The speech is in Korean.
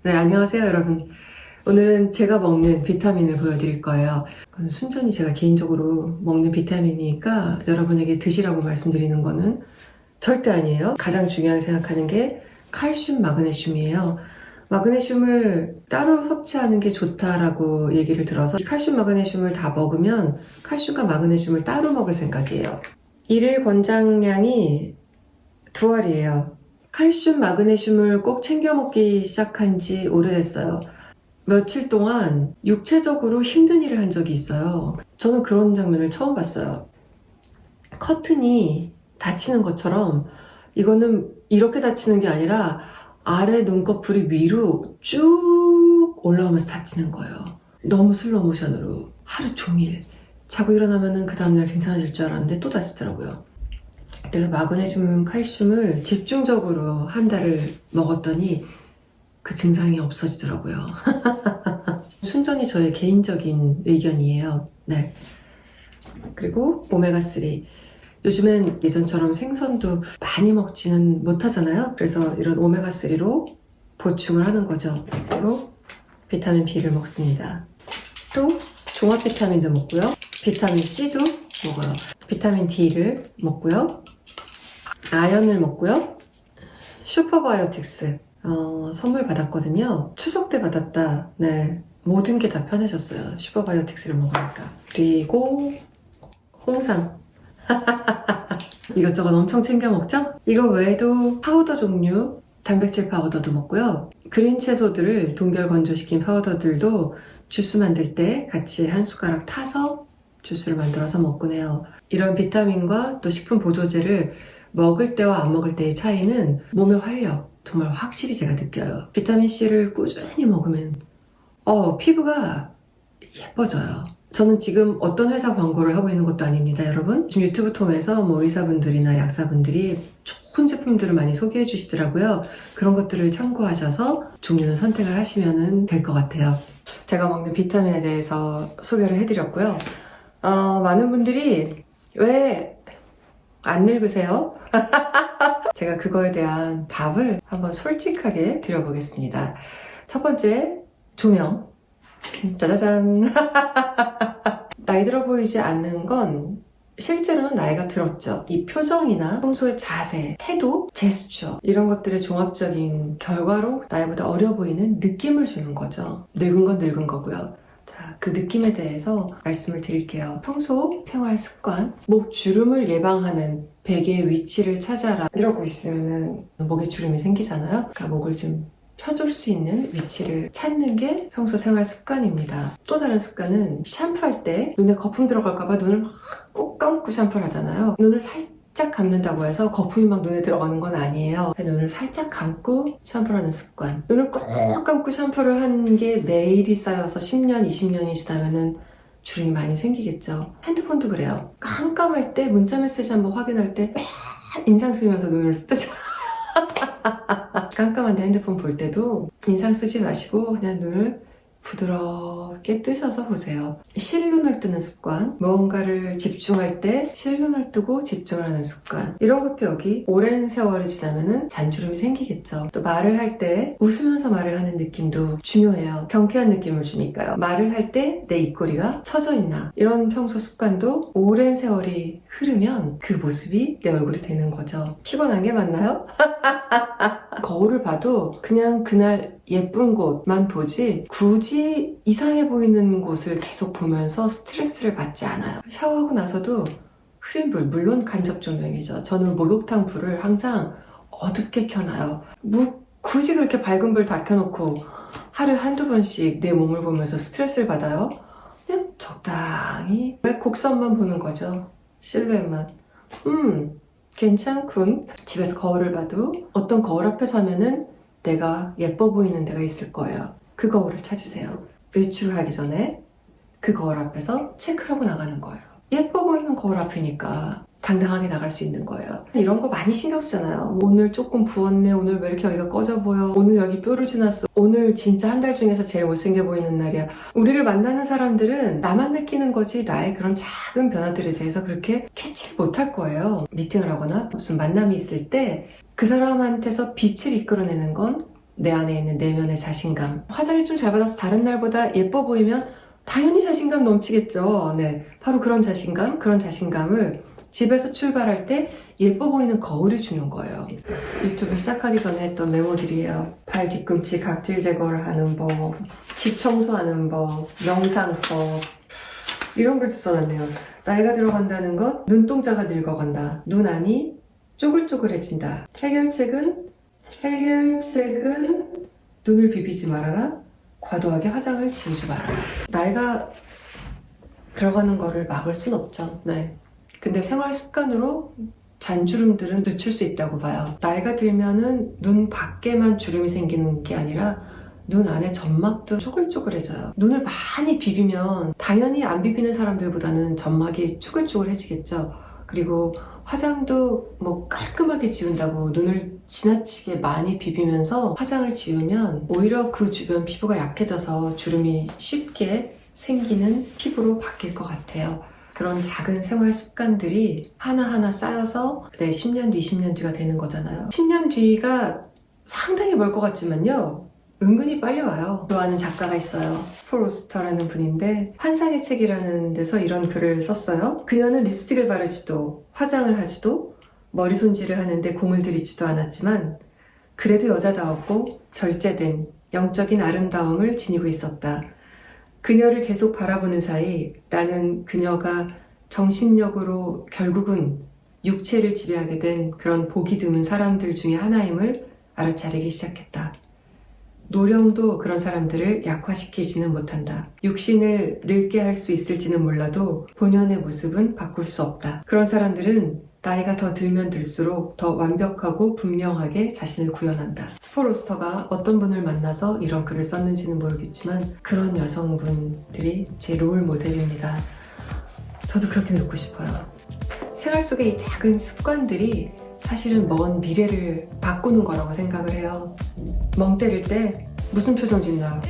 네, 안녕하세요, 여러분. 오늘은 제가 먹는 비타민을 보여드릴 거예요. 그건 순전히 제가 개인적으로 먹는 비타민이니까 여러분에게 드시라고 말씀드리는 거는 절대 아니에요. 가장 중요하게 생각하는 게 칼슘, 마그네슘이에요. 마그네슘을 따로 섭취하는 게 좋다라고 얘기를 들어서 칼슘, 마그네슘을 다 먹으면 칼슘과 마그네슘을 따로 먹을 생각이에요. 일일 권장량이 2알이에요. 칼슘, 마그네슘을 꼭 챙겨 먹기 시작한 지 오래됐어요. 며칠 동안 육체적으로 힘든 일을 한 적이 있어요. 저는 그런 장면을 처음 봤어요. 커튼이 닫히는 것처럼 이거는 이렇게 닫히는 게 아니라 아래 눈꺼풀이 위로 쭉 올라오면서 닫히는 거예요. 너무 슬로우 모션으로 하루 종일 자고 일어나면은 그 다음날 괜찮아질 줄 알았는데 또 닫히더라고요. 그래서 마그네슘, 칼슘을 집중적으로 한 달을 먹었더니 그 증상이 없어지더라고요. 순전히 저의 개인적인 의견이에요. 네. 그리고 오메가3. 요즘엔 예전처럼 생선도 많이 먹지는 못하잖아요. 그래서 이런 오메가3로 보충을 하는 거죠. 그리고 비타민 B를 먹습니다. 또 종합 비타민도 먹고요. 비타민 C도 먹어요. 비타민 D를 먹고요. 아연을 먹고요. 슈퍼바이오틱스 선물 받았거든요. 추석 때 받았다. 네, 모든 게 다 편해졌어요. 슈퍼바이오틱스를 먹으니까. 그리고 홍삼. 이것저것 엄청 챙겨 먹죠? 이거 외에도 파우더 종류, 단백질 파우더도 먹고요. 그린 채소들을 동결 건조시킨 파우더들도 주스 만들 때 같이 한 숟가락 타서 주스를 만들어서 먹곤 해요. 이런 비타민과 또 식품 보조제를 먹을 때와 안 먹을 때의 차이는 몸의 활력, 정말 확실히 제가 느껴요. 비타민C를 꾸준히 먹으면 피부가 예뻐져요. 저는 지금 어떤 회사 광고를 하고 있는 것도 아닙니다, 여러분. 지금 유튜브 통해서 의사분들이나 약사분들이 좋은 제품들을 많이 소개해 주시더라고요. 그런 것들을 참고하셔서 종류는 선택을 하시면 될 것 같아요. 제가 먹는 비타민에 대해서 소개를 해드렸고요. 많은 분들이 왜 안 늙으세요? 제가 그거에 대한 답을 한번 솔직하게 드려보겠습니다. 첫 번째, 조명. 짜자잔. 나이 들어 보이지 않는 건 실제로는 나이가 들었죠. 이 표정이나 평소의 자세, 태도, 제스처 이런 것들의 종합적인 결과로 나이보다 어려 보이는 느낌을 주는 거죠. 늙은 건 늙은 거고요. 자, 그 느낌에 대해서 말씀을 드릴게요. 평소 생활 습관, 목 주름을 예방하는 베개의 위치를 찾아라 이러고 있으면은 목에 주름이 생기잖아요. 그러니까 목을 좀 펴줄 수 있는 위치를 찾는 게 평소 생활 습관입니다. 또 다른 습관은 샴푸할 때 눈에 거품 들어갈까봐 눈을 막 꼭 감고 샴푸를 하잖아요. 눈을 살짝 감는다고 해서 거품이 막 눈에 들어가는 건 아니에요. 눈을 살짝 감고 샴푸를 하는 습관. 눈을 꼭 감고 샴푸를 하는 게 매일이 쌓여서 10년, 20년이 지나면은 주름이 많이 생기겠죠. 핸드폰도 그래요. 깜깜할 때 문자 메시지 한번 확인할 때 인상 쓰면서 눈을 뜨죠. 깜깜한데 핸드폰 볼 때도 인상 쓰지 마시고 그냥 눈을 부드럽게 뜨셔서 보세요. 실눈을 뜨는 습관, 무언가를 집중할 때 실눈을 뜨고 집중을 하는 습관, 이런 것도 여기 오랜 세월이 지나면은 잔주름이 생기겠죠. 또 말을 할 때 웃으면서 말을 하는 느낌도 중요해요. 경쾌한 느낌을 주니까요. 말을 할 때 내 입꼬리가 처져 있나, 이런 평소 습관도 오랜 세월이 흐르면 그 모습이 내 얼굴이 되는 거죠. 피곤한 게 맞나요? 거울을 봐도 그냥 그날 예쁜 곳만 보지 굳이 이상해 보이는 곳을 계속 보면서 스트레스를 받지 않아요. 샤워하고 나서도 흐린 불, 물론 간접 조명이죠. 저는 목욕탕 불을 항상 어둡게 켜놔요. 굳이 그렇게 밝은 불 다 켜놓고 하루에 한두 번씩 내 몸을 보면서 스트레스를 받아요? 그냥 적당히 곡선만 보는 거죠. 실루엣만. 괜찮군. 집에서 거울을 봐도 어떤 거울 앞에 서면은 내가 예뻐 보이는 데가 있을 거예요. 그 거울을 찾으세요. 외출을 하기 전에 그 거울 앞에서 체크를 하고 나가는 거예요. 예뻐 보이는 거울 앞이니까 당당하게 나갈 수 있는 거예요. 이런 거 많이 신경 쓰잖아요. 오늘 조금 부었네. 오늘 왜 이렇게 여기가 꺼져 보여. 오늘 여기 뾰루지 났어. 오늘 진짜 한 달 중에서 제일 못생겨 보이는 날이야. 우리를 만나는 사람들은 나만 느끼는 거지 나의 그런 작은 변화들에 대해서 그렇게 캐치를 못할 거예요. 미팅을 하거나 무슨 만남이 있을 때 그 사람한테서 빛을 이끌어내는 건 내 안에 있는 내면의 자신감. 화장이 좀 잘 받아서 다른 날보다 예뻐 보이면 당연히 자신감 넘치겠죠. 네, 바로 그런 자신감을 집에서 출발할 때 예뻐 보이는 거울이 주는 거예요. 유튜브 시작하기 전에 했던 메모들이에요. 발 뒤꿈치 각질 제거를 하는 법, 집 청소하는 법, 명상법, 이런 글도 써놨네요. 나이가 들어간다는 것, 눈동자가 늙어간다. 눈 안이 쪼글쪼글해진다. 해결책은 눈을 비비지 말아라. 과도하게 화장을 지우지 말아라. 나이가 들어가는 거를 막을 순 없죠. 네. 근데 생활 습관으로 잔주름들은 늦출 수 있다고 봐요. 나이가 들면은 눈 밖에만 주름이 생기는 게 아니라 눈 안에 점막도 쪼글쪼글해져요. 눈을 많이 비비면 당연히 안 비비는 사람들보다는 점막이 쪼글쪼글해지겠죠. 그리고 화장도 뭐 깔끔하게 지운다고 눈을 지나치게 많이 비비면서 화장을 지우면 오히려 그 주변 피부가 약해져서 주름이 쉽게 생기는 피부로 바뀔 것 같아요. 그런 작은 생활 습관들이 하나하나 쌓여서 10년 뒤, 20년 뒤가 되는 거잖아요. 10년 뒤가 상당히 멀 것 같지만요. 은근히 빨리 와요. 좋아하는 작가가 있어요. 포로스터라는 분인데 환상의 책이라는 데서 이런 글을 썼어요. 그녀는 립스틱을 바르지도 화장을 하지도 머리 손질을 하는데 공을 들이지도 않았지만 그래도 여자다웠고 절제된 영적인 아름다움을 지니고 있었다. 그녀를 계속 바라보는 사이 나는 그녀가 정신력으로 결국은 육체를 지배하게 된 그런 보기 드문 사람들 중에 하나임을 알아차리기 시작했다. 노령도 그런 사람들을 약화시키지는 못한다. 육신을 늙게 할 수 있을지는 몰라도 본연의 모습은 바꿀 수 없다. 그런 사람들은 나이가 더 들면 들수록 더 완벽하고 분명하게 자신을 구현한다. 포로스터가 어떤 분을 만나서 이런 글을 썼는지는 모르겠지만 그런 여성분들이 제 롤 모델입니다. 저도 그렇게 늙고 싶어요. 생활 속의 이 작은 습관들이 사실은 먼 미래를 바꾸는 거라고 생각을 해요. 멍 때릴 때 무슨 표정 짓나?